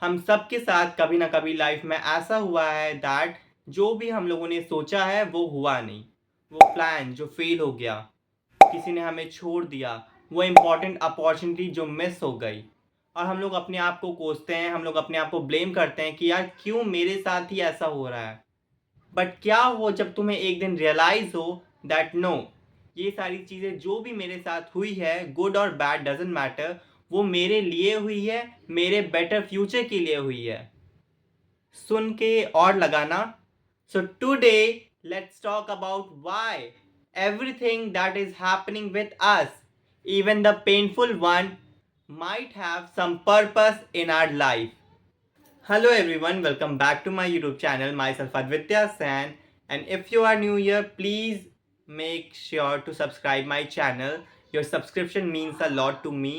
हम सब के साथ कभी ना कभी लाइफ में ऐसा हुआ है दैट जो भी हम लोगों ने सोचा है वो हुआ नहीं। वो प्लान जो फेल हो गया, किसी ने हमें छोड़ दिया, वो इम्पोर्टेंट अपॉर्चुनिटी जो मिस हो गई। और हम लोग अपने आप को कोसते हैं, हम लोग अपने आप को ब्लेम करते हैं कि यार क्यों मेरे साथ ही ऐसा हो रहा है। बट क्या हो जब तुम्हें एक दिन रियलाइज हो दैट नो, ये सारी चीज़ें जो भी मेरे साथ हुई है, गुड और बैड डजेंट मैटर, वो मेरे लिए हुई है, मेरे बेटर फ्यूचर के लिए हुई है। सुन के और लगाना। So today let's talk about why everything that is happening with us, even the painful one, might have some purpose in our life. Hello everyone, welcome back to my YouTube channel. Myself Aditya Sen, and if you are new here, please make sure to subscribe my channel. Your subscription means a lot to me.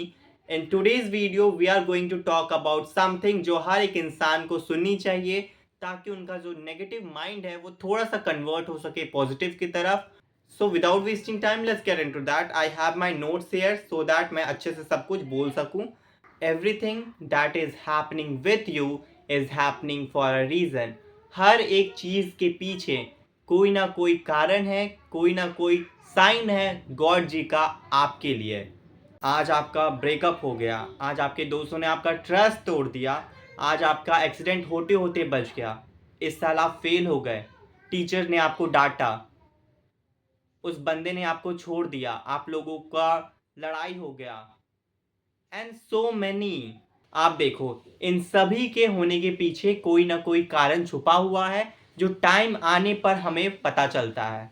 In today's video, we are going to talk about something जो हर एक इंसान को सुननी चाहिए ताकि उनका जो negative mind है वो थोड़ा सा कन्वर्ट हो सके पॉजिटिव की तरफ. So without wasting time, let's get into that. I have my notes here so that मैं अच्छे से सब कुछ बोल सकूं. Everything that is happening with you is happening for a reason. हर एक चीज़ के पीछे कोई ना कोई कारण है, कोई ना कोई साइन है गॉड जी का आपके लिए. आज आपका ब्रेकअप हो गया, आज आपके दोस्तों ने आपका ट्रस्ट तोड़ दिया, आज आपका एक्सीडेंट होते होते बच गया, इस साल आप फेल हो गए, टीचर ने आपको डांटा, उस बंदे ने आपको छोड़ दिया, आप लोगों का लड़ाई हो गया, एंड सो मैनी. आप देखो, इन सभी के होने के पीछे कोई ना कोई कारण छुपा हुआ है जो टाइम आने पर हमें पता चलता है.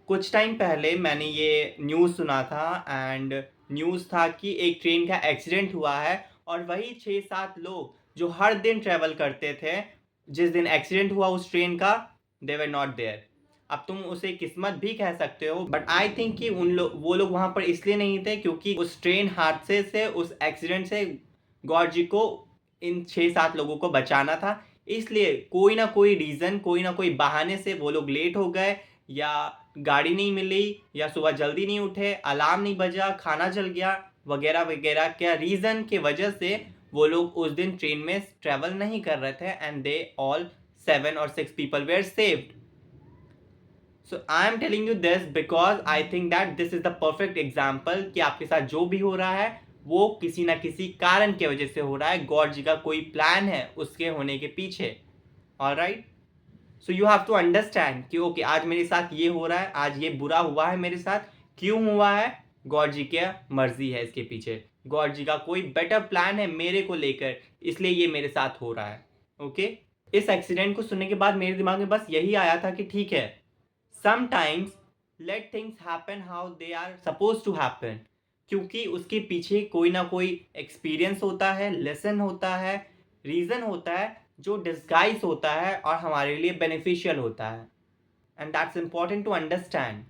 कुछ टाइम पहले मैंने ये न्यूज़ सुना था, एंड न्यूज़ था कि एक ट्रेन का एक्सीडेंट हुआ है और वही 6-7 लोग जो हर दिन ट्रैवल करते थे, जिस दिन एक्सीडेंट हुआ उस ट्रेन का, दे वर नॉट देयर. अब तुम उसे किस्मत भी कह सकते हो, बट आई थिंक कि वो लोग वहाँ पर इसलिए नहीं थे क्योंकि उस ट्रेन हादसे से, उस एक्सीडेंट से गॉड जी को इन 6-7 लोगों को बचाना था. इसलिए कोई ना कोई रीज़न, कोई ना कोई बहाने से वो लोग लेट हो गए, या गाड़ी नहीं मिली, या सुबह जल्दी नहीं उठे, अलार्म नहीं बजा, खाना जल गया, वगैरह वगैरह. क्या रीज़न के वजह से वो लोग उस दिन ट्रेन में ट्रैवल नहीं कर रहे थे, and they all 7 or 6 people were saved. So I am telling you this because I think that this is the perfect example कि आपके साथ जो भी हो रहा है वो किसी ना किसी कारण की वजह से हो रहा है. गॉड जी का कोई प्लान है उसके होने के पीछे. Alright. So you have to understand कि ओके, आज मेरे साथ ये हो रहा है, आज ये बुरा हुआ है मेरे साथ, क्यों हुआ है? गॉड जी की मर्जी है इसके पीछे, गॉड जी का कोई बेटर प्लान है मेरे को लेकर, इसलिए ये मेरे साथ हो रहा है. ओके. इस एक्सीडेंट को सुनने के बाद मेरे दिमाग में बस यही आया था कि ठीक है, sometimes let things happen how they are suppose to happen, क्योंकि उसके पीछे कोई ना कोई एक्सपीरियंस होता है, लेसन होता है, रीज़न होता है जो डिस्गाइज होता है और हमारे लिए बेनिफिशियल होता है. And that's important to understand.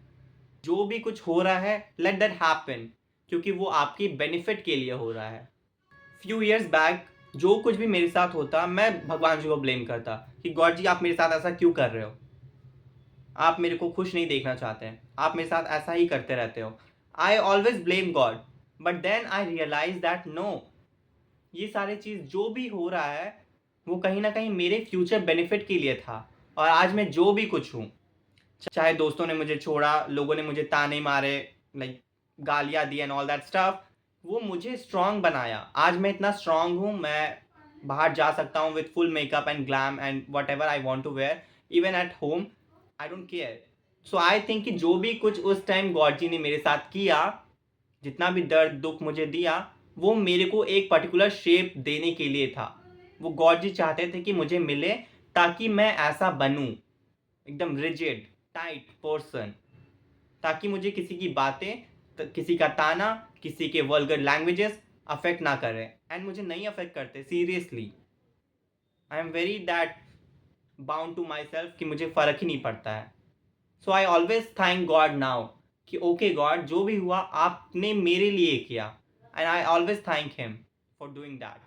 जो भी कुछ हो रहा है, लेट दैट हैपन, क्योंकि वो आपकी बेनिफिट के लिए हो रहा है. फ्यू ईयर्स बैक जो कुछ भी मेरे साथ होता, मैं भगवान जी को ब्लेम करता कि गॉड जी आप मेरे साथ ऐसा क्यों कर रहे हो, आप मेरे को खुश नहीं देखना चाहते हैं, आप मेरे साथ ऐसा ही करते रहते हो. I always blame God, but then I realise that no, ये सारी चीज़ जो भी हो रहा है वो कहीं ना कहीं मेरे फ्यूचर बेनिफिट के लिए था. और आज मैं जो भी कुछ हूँ, चाहे दोस्तों ने मुझे छोड़ा, लोगों ने मुझे ताने मारे, लाइक गालियाँ दी एंड ऑल दैट स्टफ, वो मुझे स्ट्रांग बनाया. आज मैं इतना स्ट्रांग हूँ, मैं बाहर जा सकता हूँ with full makeup and glam and whatever I want to wear, even at home, I don't care. So I think कि जो भी कुछ उस टाइम गॉड जी ने मेरे साथ किया, जितना भी दर्द दुख मुझे दिया, वो मेरे को एक पर्टिकुलर शेप देने के लिए था. वो गॉड जी चाहते थे कि मुझे मिले ताकि मैं ऐसा बनूं, एकदम रिजिड टाइट पर्सन, ताकि मुझे किसी की बातें, किसी का ताना, किसी के वल्गर लैंग्वेजेस अफेक्ट ना करें. एंड मुझे नहीं अफेक्ट करते, seriously. I am very that bound to myself कि मुझे फ़र्क ही नहीं पड़ता है. So I always thank God now कि ओके गॉड, जो भी हुआ आपने मेरे लिए किया, and I always thank him for doing that.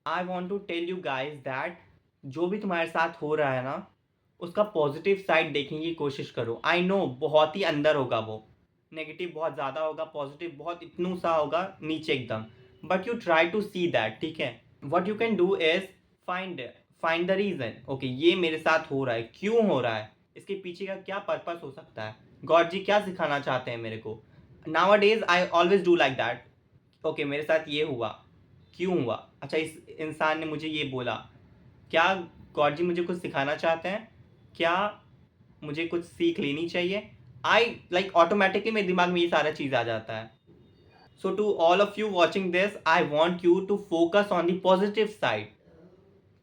I want to tell you guys that जो भी तुम्हारे साथ हो रहा है ना, उसका पॉजिटिव साइड देखने की कोशिश करो. आई नो बहुत ही अंदर होगा वो, नेगेटिव बहुत ज़्यादा होगा, पॉजिटिव बहुत इतनू सा होगा नीचे एकदम, but you try to see that. ठीक है, what you can do is find the reason. Okay, ये मेरे साथ हो रहा है, क्यों हो रहा है, इसके पीछे का क्या पर्पस हो सकता है, गॉड जी क्या सिखाना चाहते हैं मेरे को. Now days I always do like that. Okay, मेरे साथ ये हुआ, क्यों हुआ, अच्छा इस इंसान ने मुझे ये बोला, क्या गॉड जी मुझे कुछ सिखाना चाहते हैं, क्या मुझे कुछ सीख लेनी चाहिए. आई लाइक ऑटोमेटिकली मेरे दिमाग में ये सारा चीज़ आ जाता है. So to all of you watching this, I want you to focus on the positive side,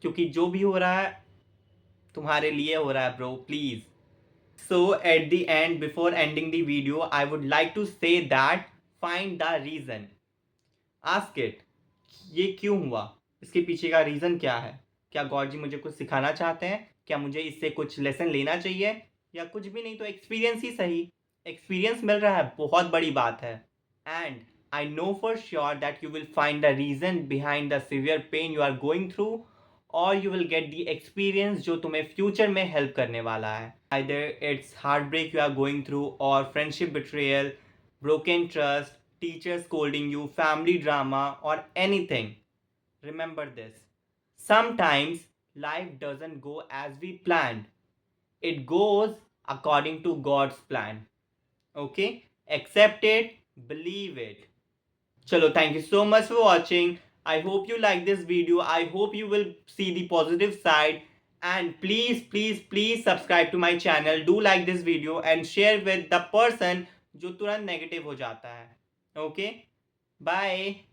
क्योंकि जो भी हो रहा है तुम्हारे लिए हो रहा है bro, please. So at the end, before ending the video, I would like to say that find the reason. Ask it, ये क्यों हुआ, इसके पीछे का रीजन क्या है, क्या गॉड जी मुझे कुछ सिखाना चाहते हैं, क्या मुझे इससे कुछ लेसन लेना चाहिए, या कुछ भी नहीं तो एक्सपीरियंस ही सही. एक्सपीरियंस मिल रहा है, बहुत बड़ी बात है. And I know for sure that you will find the reason behind the severe pain you are going through, or you will get the experience जो तुम्हें फ्यूचर में हेल्प करने वाला है. Either it's heartbreak you are going through, or friendship betrayal, broken trust, teacher scolding you, family drama, or anything. Remember this. Sometimes life doesn't go as we planned. It goes according to God's plan. Okay? Accept it, believe it. Chalo, thank you so much for watching. I hope you like this video. I hope you will see the positive side. And please, please, please subscribe to my channel. Do like this video and share with the person जो तुरंत negative हो जाता है. Okay? Bye.